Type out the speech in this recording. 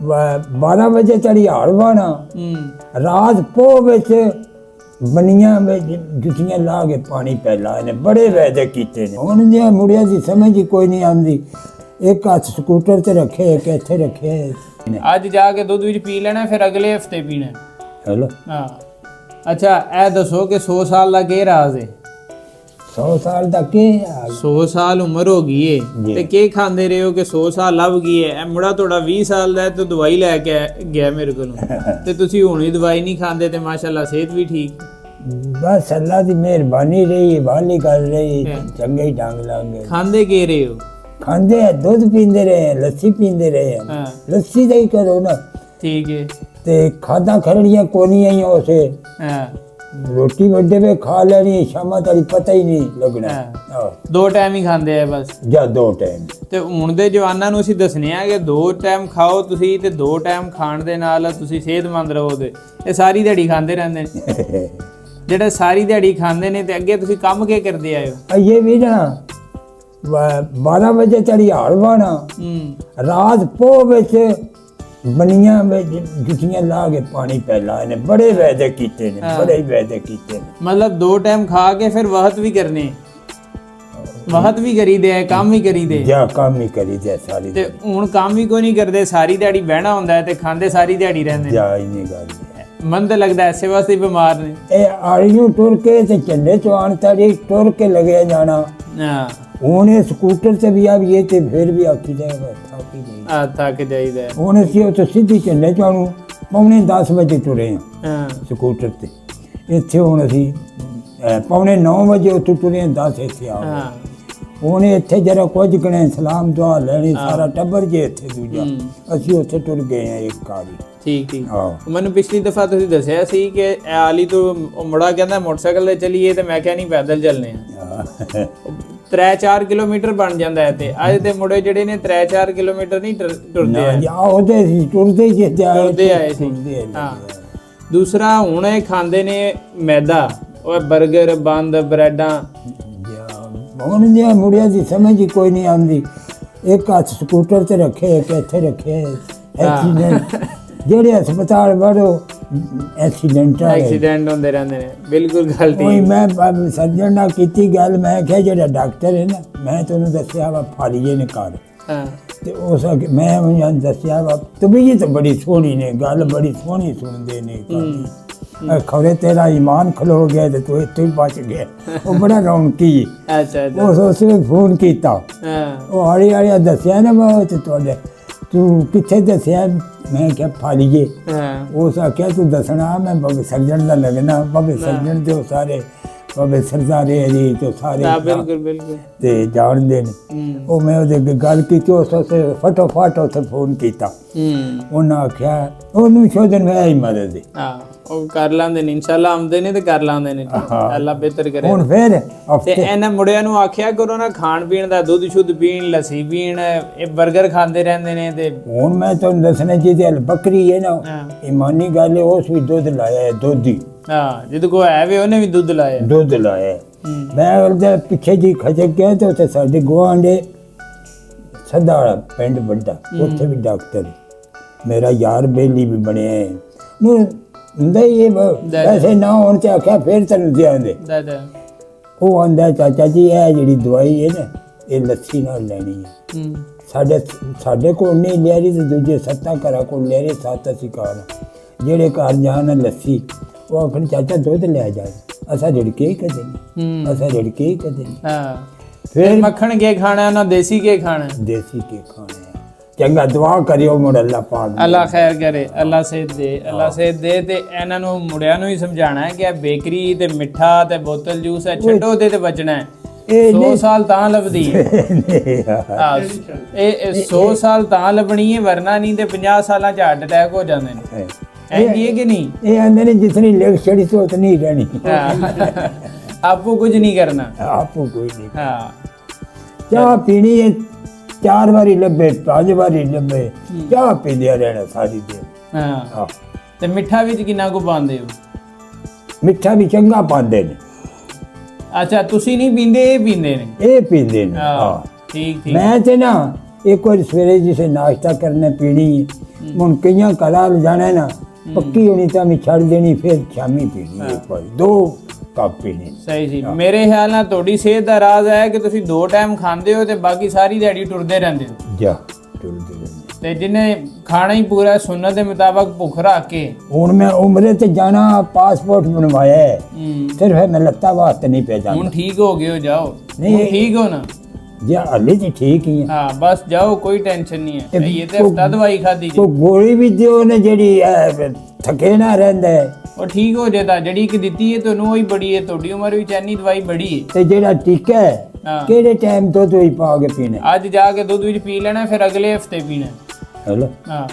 12 ਵਜੇ ਚੜੀ ਹਾਲਵਾਣਾ ਰਾਤ ਪੋਹ ਵਿੱਚ ਬਨੀਆਂ ਵਿੱਚ ਜੁੱਤੀਆਂ ਲਾ ਕੇ ਪਾਣੀ ਪੈਲਾ ਇਹਨੇ ਬੜੇ ਵਾਅਦੇ ਕੀਤੇ ਨੇ। ਹੁਣ ਜੇ ਮੁੜਿਆ ਦੀ ਸਮਝ ਹੀ ਕੋਈ ਨਹੀਂ ਆਉਂਦੀ। ਇੱਕ ਹੱਥ ਸਕੂਟਰ ਤੇ ਰੱਖੇ ਇੱਕ ਇੱਥੇ ਰੱਖੇ। ਅੱਜ ਜਾ ਕੇ ਦੁੱਧ ਵਿੱਚ ਪੀ ਲੈਣਾ ਫਿਰ ਅਗਲੇ ਹਫਤੇ ਪੀਣਾ। ਚਲੋ ਹਾਂ ਅੱਛਾ ਇਹ ਦੱਸੋ ਕਿ 100 ਸਾਲ ਦਾ ਕੀ ਰਾਜ਼ ਹੈ? 100 ਸਾਲ ਦਾ ਕੀ 100 ਸਾਲ ਉਮਰ ਹੋ ਗਈ ਏ ਤੇ ਕੀ ਖਾਂਦੇ ਰਹੇ ਹੋ ਕਿ 100 ਸਾਲ ਲੱਭ ਗਈ ਹੈ? ਇਹ ਮੁੰਡਾ ਤੁਹਾਡਾ 20 ਸਾਲ ਦਾ ਹੈ ਤੇ ਦਵਾਈ ਲੈ ਕੇ ਗਿਆ ਮੇਰੇ ਕੋਲੋਂ ਤੇ ਤੁਸੀਂ ਹੁਣ ਵੀ ਦਵਾਈ ਨਹੀਂ ਖਾਂਦੇ ਤੇ ਮਾਸ਼ਾਅੱਲਾ ਸਿਹਤ ਵੀ ਠੀਕ। ਬਸ ਅੱਲਾ ਦੀ ਮਿਹਰਬਾਨੀ ਰਹੀ ਵਾਲੀ ਕਰ ਰਹੀ ਚੰਗੇ ਹੀ ਢੰਗ ਲਾਂਗੇ। ਖਾਂਦੇ ਕੀ ਰਹੇ ਹੋ? ਖਾਂਦੇ ਆ ਦੁੱਧ ਪੀਂਦੇ ਰਹੇ ਲੱਸੀ ਪੀਂਦੇ ਰਹੇ ਲੱਸੀ ਦਾ ਹੀ ਕਰੋ ਨਾ। ਠੀਕ ਹੈ ਤੇ ਖਾਦਾ ਖਰੜੀਆਂ ਕੋਨੀਆਂ ਹੀ ਉਸੇ ਰੋਟੀ ਵੱਡੇ ਵੇ ਖਾ ਲੈਣੀ ਸ਼ਾਮਾਂ ਤੱਕ ਪਤਾ ਹੀ ਨਹੀਂ ਲੱਗਣਾ। 2 ਟਾਈਮ ਹੀ ਖਾਂਦੇ ਆ ਬਸ ਜਾਂ 2 ਟਾਈਮ। ਤੇ ਹੁਣ ਦੇ ਜਵਾਨਾਂ ਨੂੰ ਅਸੀਂ ਦੱਸਨੇ ਆ ਕਿ 2 ਟਾਈਮ ਖਾਓ ਤੁਸੀਂ ਤੇ 2 ਟਾਈਮ ਖਾਣ ਦੇ ਨਾਲ ਤੁਸੀਂ ਸਿਹਤਮੰਦ ਰਹੋਗੇ। ਇਹ ਸਾਰੀ ਦਿਹਾੜੀ ਖਾਂਦੇ ਰਹਿੰਦੇ ਨੇ ਜਿਹੜੇ ਸਾਰੀ ਦਿਹਾੜੀ ਖਾਂਦੇ ਨੇ ਤੇ ਅੱਗੇ ਤੁਸੀਂ ਕੰਮ ਕੀ ਕਰਦੇ ਆਏ ਹੋ? ਇਹ ਵੀ ਨਾ 12 ਵਜੇ ਚੜੀ ਹਾਲਵਾਣਾ ਰਾਤ ਪੋਹ ਵਿੱਚ ਬਨੀਆਂ ਵਿੱਚ ਜੁੱਤੀਆਂ ਲਾ ਕੇ ਪਾਣੀ ਪੈਲਾ ਇਹਨੇ ਬੜੇ ਵਾਅਦੇ ਕੀਤੇ ਨੇ ਬੜੇ ਹੀ ਵਾਅਦੇ ਕੀਤੇ ਨੇ। ਮਤਲਬ 2 ਟਾਈਮ ਖਾ ਕੇ ਫਿਰ ਵਹਤ ਵੀ ਕਰਨੇ ਵਹਤ ਵੀ ਕਰੀਦੇ ਆ ਕੰਮ ਵੀ ਕਰੀਦੇ ਜਾਂ ਕੰਮ ਹੀ ਕਰੀਦੇ ਸਾਰੀ ਤੇ ਹੁਣ ਕੰਮ ਵੀ ਕੋਈ ਨਹੀਂ ਕਰਦੇ ਸਾਰੀ ਦਿਹਾੜੀ ਬਹਿਣਾ ਹੁੰਦਾ ਹੈ ਤੇ ਖਾਂਦੇ ਸਾਰੀ ਦਿਹਾੜੀ ਰਹਿੰਦੇ ਜਾਂ ਹੀ ਨਹੀਂ ਗੱਲ। ਮਨ ਤਾਂ ਲੱਗਦਾ ਐਸੇ ਵਾਸਤੇ ਬਿਮਾਰ ਨੇ। ਇਹ ਆੜੀਆਂ ਟੁਰ ਕੇ ਤੇ ਝੰਡੇ ਚਵਾਣ ਤਾੜੀ ਟੁਰ ਕੇ ਲਗੇ ਜਾਣਾ। ਹੁਣ ਇਹ ਸਕੂਟਰ ਤੇ ਵੀ ਆਈਏ ਤੇ ਫਿਰ ਵੀ ਆਖੀ ਜਾਏਗਾ ਥੱਕ ਜਾਈਦਾ। ਹੁਣ ਅਸੀਂ ਉੱਥੇ ਸਿੱਧੀ ਝੰਡੇ ਚਵਾਣੂ ਪੌਣੇ 10 ਵਜੇ ਤੁਰੇ ਹਾਂ ਸਕੂਟਰ ਤੇ। ਇੱਥੇ ਹੁਣ ਅਸੀਂ ਪੌਣੇ 9 ਵਜੇ ਉੱਥੇ ਤੁਰੇ 10 ਇੱਥੇ ਆ ਹੁਣ ਇੱਥੇ ਜਰਾ ਕੁਝ ਕਣੇ ਸਲਾਮ ਦੁਆ ਲੈਣੀ ਸਾਰਾ ਟੱਬਰ ਜੇ ਇੱਥੇ ਦੂਜਾ ਅਸੀਂ ਉੱਥੇ ਟੁਰ ਗਏ ਆ ਇੱਕ ਕਾਰੀ। ਠੀਕ ਮੈਨੂੰ ਪਿਛਲੀ ਦਫਾ ਤੁਸੀਂ ਦੱਸਿਆ ਸੀ ਕਿ ਆਲੀ ਤੋਂ ਮੁੰਡਾ ਕਹਿੰਦਾ ਮੋਟਰਸਾਈਕਲ ਤੇ ਚਲੀਏ ਤੇ ਮੈਂ ਕਿਹਾ ਨਹੀਂ ਪੈਦਲ ਚੱਲਨੇ ਆ। 3-4 ਕਿਲੋਮੀਟਰ ਬਣ ਜਾਂਦਾ ਹੈ ਤੇ ਅੱਜ ਦੇ ਮੁੰਡੇ ਜਿਹੜੇ ਨੇ 3-4 ਕਿਲੋਮੀਟਰ ਨਹੀਂ ਟੁਰਦੇ ਆ ਉਹਦੇ ਸੀ ਟੁਰਦੇ ਹੀ ਟੁਰਦੇ ਆਏ ਸੀ। ਹਾਂ ਦੂਸਰਾ ਹੁਣ ਇਹ ਖਾਂਦੇ ਨੇ ਮੈਦਾ ਉਹ 버ਗਰ ਬੰਦ ਬ੍ਰੈਡਾਂ। ਹੁਣ ਜੇ ਮੁੜਿਆ ਦੀ ਸਮਝ ਹੀ ਕੋਈ ਨਹੀਂ ਆਉਂਦੀ। ਇੱਕ ਹੱਥ ਸਕੂਟਰ ਤੇ ਰੱਖੇ ਇੱਕ ਇੱਥੇ ਰੱਖੇ। ਐਕਸੀਡੈਂਟ ਜਿਹੜੇ ਹਸਪਤਾਲ ਵੜੋ ਐਕਸੀਡੈਂਟ ਹੁੰਦੇ ਰਹਿੰਦੇ ਨੇ। ਬਿਲਕੁਲ ਗੱਲ ਠੀਕ। ਮੈਂ ਸਰਜਣ ਨਾਲ ਕੀਤੀ ਗੱਲ ਮੈਂ ਕਿਹਾ ਜਿਹੜਾ ਡਾਕਟਰ ਹੈ ਨਾ ਮੈਂ ਤੁਹਾਨੂੰ ਦੱਸਿਆ ਵਾ ਫਾਲੀਏ ਨੇ ਕਰ ਤੇ ਉਸ ਮੈਂ ਉਹਨੂੰ ਦੱਸਿਆ ਵਾ ਤਬੀਅਤ ਤਾਂ ਬੜੀ ਸੋਹਣੀ ਨੇ ਗੱਲ ਬੜੀ ਸੋਹਣੀ ਸੁਣਦੇ ਨੇ ਖਬਰੇ ਤੇਰਾ ਈਮਾਨ ਖਲੋ ਗਿਆ ਤੇ ਤੂੰ ਇੱਥੇ ਹੀ ਬਚ ਗਿਆ। ਉਹ ਬੜਾ ਰੌਣਕੀ। ਉਸ ਵੇਲੇ ਫੋਨ ਕੀਤਾ ਉਹ ਹਾਲੀ ਹਾਲੀ ਦੱਸਿਆ ਨਾ ਬਹੁਤ ਤੁਹਾਡੇ ਤੂੰ ਕਿੱਥੇ ਦੱਸਿਆ ਮੈਂ ਕਿਹਾ ਫਾਲੀਏ। ਉਸ ਆਖਿਆ ਤੂੰ ਦੱਸਣਾ ਮੈਂ ਬਾਬੇ ਸਰਜਣ ਦਾ ਲੱਗਣਾ ਬਾਬੇ ਸਰਜਣ ਦੇ ਸਾਰੇ ਬਾਬੇ ਸਰਦਾਰੇ ਜੀ ਤੇ ਸਾਰੇ ਬਿਲਕੁਲ ਤੇ ਜਾਣਦੇ ਨੇ। ਉਹ ਮੈਂ ਉਹਦੇ ਗੱਲ ਕੀਤੀ ਉਸ ਫਟੋਫਟ ਉੱਥੇ ਫੋਨ ਕੀਤਾ। ਉਹਨਾਂ ਆਖਿਆ ਉਹਨੂੰ ਸ਼ੋਧਨ ਮੈਂ ਹੀ ਮਦਦ ਦੇ ਉਹ ਕਰ ਲਾਂਦੇ ਨੇ ਇਨਸ਼ਾਅੱਲਾ ਆਉਂਦੇ ਨੇ ਤੇ ਕਰ ਲਾਂਦੇ ਨੇ। ਅੱਲਾ ਬਿਹਤਰ ਕਰੇ। ਹੁਣ ਫਿਰ ਤੇ ਇਹਨਾਂ ਮੁੰਡਿਆਂ ਨੂੰ ਆਖਿਆ ਕਰੋ ਨਾ ਖਾਣ ਪੀਣ ਦਾ ਦੁੱਧ ਸ਼ੁੱਧ ਪੀਣ ਲੱਸੀ ਪੀਣ ਇਹ 버ਗਰ ਖਾਂਦੇ ਰਹਿੰਦੇ ਨੇ। ਤੇ ਹੁਣ ਮੈਂ ਤੁਹਾਨੂੰ ਦੱਸਣਾ ਜਿਹਦੇ ਬੱਕਰੀ ਹੈ ਨਾ ਇਮਾਨੀ ਗੱਲ ਹੈ ਉਸ ਵੀ ਦੁੱਧ ਲਾਇਆ ਹੈ ਦੁੱਧ ਜਿਹਦੇ ਕੋਲ ਹੈ ਵੀ ਉਹਨੇ ਵੀ ਦੁੱਧ ਲਾਇਆ। ਮੈਂ ਉਹਦੇ ਪਿੱਛੇ ਜੀ ਖਜਕ ਗਿਆ ਤੇ ਉੱਥੇ ਸਾਡੇ ਗੁਆਂਢੇ ਸਦਾ ਵਾਲਾ ਪਿੰਡ ਵੱਡਾ ਉੱਥੇ ਵੀ ਡਾਕਟਰ ਮੇਰਾ ਯਾਰ ਬੇਲੀ ਵੀ ਬਣਿਆ ਨੂੰ ਨਹੀਂ ਵੈਸੇ ਨਾ ਹੋਣ ਤੇ ਆਖਿਆ ਫਿਰ ਤੈਨੂੰ ਦਿਆਂਦੇ। ਉਹ ਆਂਦਾ ਚਾਚਾ ਜੀ ਇਹ ਜਿਹੜੀ ਦਵਾਈ ਹੈ ਨਾ ਇਹ ਲੱਸੀ ਨਾਲ ਲੈਣੀ ਹੈ। ਸਾਡੇ ਕੋਲ ਨਹੀਂ ਲਿਆਰੀ ਤੇ ਦੂਜੇ 7 ਘਰਾਂ ਕੋਲ ਲਿਆਰੀ 7 ਅਸੀਂ ਘਰ ਜਿਹੜੇ ਘਰ ਜਾਣ ਲੱਸੀ ਉਹ ਆਖਣ ਚਾਚਾ ਦੁੱਧ ਲੈ ਜਾ ਅਸਾਂ ਝੜਕੇ ਹੀ ਕਦੇ ਨਹੀਂ ਅਸਾਂ ਝੜਕੇ ਹੀ ਕਦੇ ਨਹੀਂ। ਫਿਰ ਮੱਖਣ ਕੇ ਖਾਣਾ ਨਾ ਦੇਸੀ ਕੇ ਖਾਣਾ ਚੰਗਾ ਦੁਆ ਕਰਿਓ ਮੁੜ ਅੱਲਾ ਪਾਕ ਅੱਲਾ ਖੈਰ ਕਰੇ ਅੱਲਾ ਸਿਹਤ ਦੇ ਤੇ ਇਹਨਾਂ ਨੂੰ ਮੁੰਡਿਆਂ ਨੂੰ ਹੀ ਸਮਝਾਣਾ ਹੈ ਕਿ ਇਹ ਬੇਕਰੀ ਤੇ ਮਿੱਠਾ ਤੇ ਬੋਤਲ ਜੂਸ ਹੈ ਛੱਡੋ ਤੇ ਬਚਣਾ ਹੈ। 100 ਸਾਲ ਤਾਂ ਲੱਭਦੀ ਹੈ ਇਹ 100 ਸਾਲ ਤਾਂ ਲੱਭਣੀ ਹੈ ਵਰਨਾ ਨਹੀਂ ਤੇ 50 ਸਾਲਾਂ 'ਚ ਹਾਰਟ ਅਟੈਕ ਹੋ ਜਾਂਦੇ ਨੇ। ਇਹ ਕਿ ਨਹੀਂ ਇਹ ਆਂਦੇ ਨੇ ਜਿਤਨੀ ਲਿਖ ਛੜੀ ਸੋ ਉਤਨੀ ਰਹਿਣੀ ਆਪੂ ਕੁਝ ਨਹੀਂ ਕਰਨਾ ਆਪੂ ਕੋਈ ਨਹੀਂ। ਚਾਹ ਪੀਣੀ ਹੈ 4 ਵਾਰੀ ਲੱਭੇ 5 ਵਾਰੀ ਲੱਭੇ ਚਾਹ ਪੀਂਦੇ ਰਹਿਣਾ ਸਾਰੀ ਦਿਨ। ਤੇ ਮਿੱਠਾ ਵਿੱਚ ਕਿੰਨਾ ਕੁ ਪਾਉਂਦੇ ਹੋ? ਮਿੱਠਾ ਵੀ ਚੰਗਾ ਪਾਉਂਦੇ ਨੇ। ਅੱਛਾ ਤੁਸੀਂ ਨਹੀਂ ਪੀਂਦੇ ਇਹ ਪੀਂਦੇ ਨੇ? ਇਹ ਪੀਂਦੇ ਨੇ। ਠੀਕ ਮੈਂ ਤੇ ਨਾ एक बार सवेरे जिसे नाश्ता करने पीनी मुन कई कला जाना है ना पक्की होनी तो हमें छड़ देनी फिर शामी पीनी एक बार 2 कप पीनी ਸਹੀ ਸੀ ਮੇਰੇ ਖਿਆਲ ਨਾਲ ਤੁਹਾਡੀ ਸਿਹਤ ਦਾ ਰਾਜ਼ ਹੈ ਕਿ ਤੁਸੀਂ 2 ਟਾਈਮ ਖਾਂਦੇ ਹੋ ਤੇ ਬਾਕੀ ਸਾਰੀ ਦਿਹਾੜੀ ਟੁਰਦੇ ਰਹਿੰਦੇ ਹੋ जा टुरदे रहंदे। ਤੇ ਜਿਹਨੇ ਖਾਣਾ ਹੀ ਪੂਰਾ ਸੁਨਨਤ ਦੇ ਮੁਤਾਬਕ ਭੁੱਖ ਰੱਖ ਕੇ ਹੁਣ ਮੈਂ ਉਮਰੇ ਤੇ ਜਾਣਾ ਪਾਸਪੋਰਟ ਬਣਵਾਇਆ ਹੈ ਸਿਰਫ ਮੈਂ ਲੱਤਾਂ ਵਾਸਤੇ ਨਹੀਂ ਪੈ ਹੁਣ ਜਾਂਦਾ ਠੀਕ ਹੋ ਗਏ ਹੋ ਜਾਓ ਨਹੀਂ, ਹੁਣ ਠੀਕ ਹੋ ਨਾ ਜੇ ਹਾਲੇ ਤੇ ਠੀਕ ਹੀ ਹੈ ਹਾਂ ਬਸ ਜਾਓ ਕੋਈ ਟੈਨਸ਼ਨ ਨਹੀਂ ਹੈ ਤੇ ਇਹ ਤੇ ਹਫਤਾ ਦਵਾਈ ਖਾਦੀ ਜੀ ਕੋ ਗੋਲੀ ਵੀ ਦਿਓ ਨੇ ਜਿਹੜੀ ਥਕੇ ਨਾ ਰਹਿੰਦਾ ਹੈ ਉਹ ਠੀਕ ਹੋ ਜੇ ਤਾਂ ਜਿਹੜੀ ਕਿ ਦਿੱਤੀ ਹੈ ਤੁਹਾਨੂੰ ਉਹੀ ਬੜੀ ਹੈ ਤੁਹਾਡੀ ਉਮਰ ਵਿੱਚ ਇੰਨੀ ਦਵਾਈ ਬੜੀ ਹੈ ਤੇ ਜਿਹੜਾ ਟੀਕਾ ਹੈ ਹਾਂ। ਕਿਹੜੇ ਟਾਈਮ ਤੋਂ ਤੁਸੀਂ ਪਾ ਕੇ ਪੀਣਾ ਅੱਜ ਜਾ ਕੇ ਦੁੱਧ ਵਿੱਚ ਪੀ ਲੈਣਾ ਫਿਰ ਅਗਲੇ ਹਫਤੇ ਪੀਣਾ ਹੈਲੋ ਹਾਂ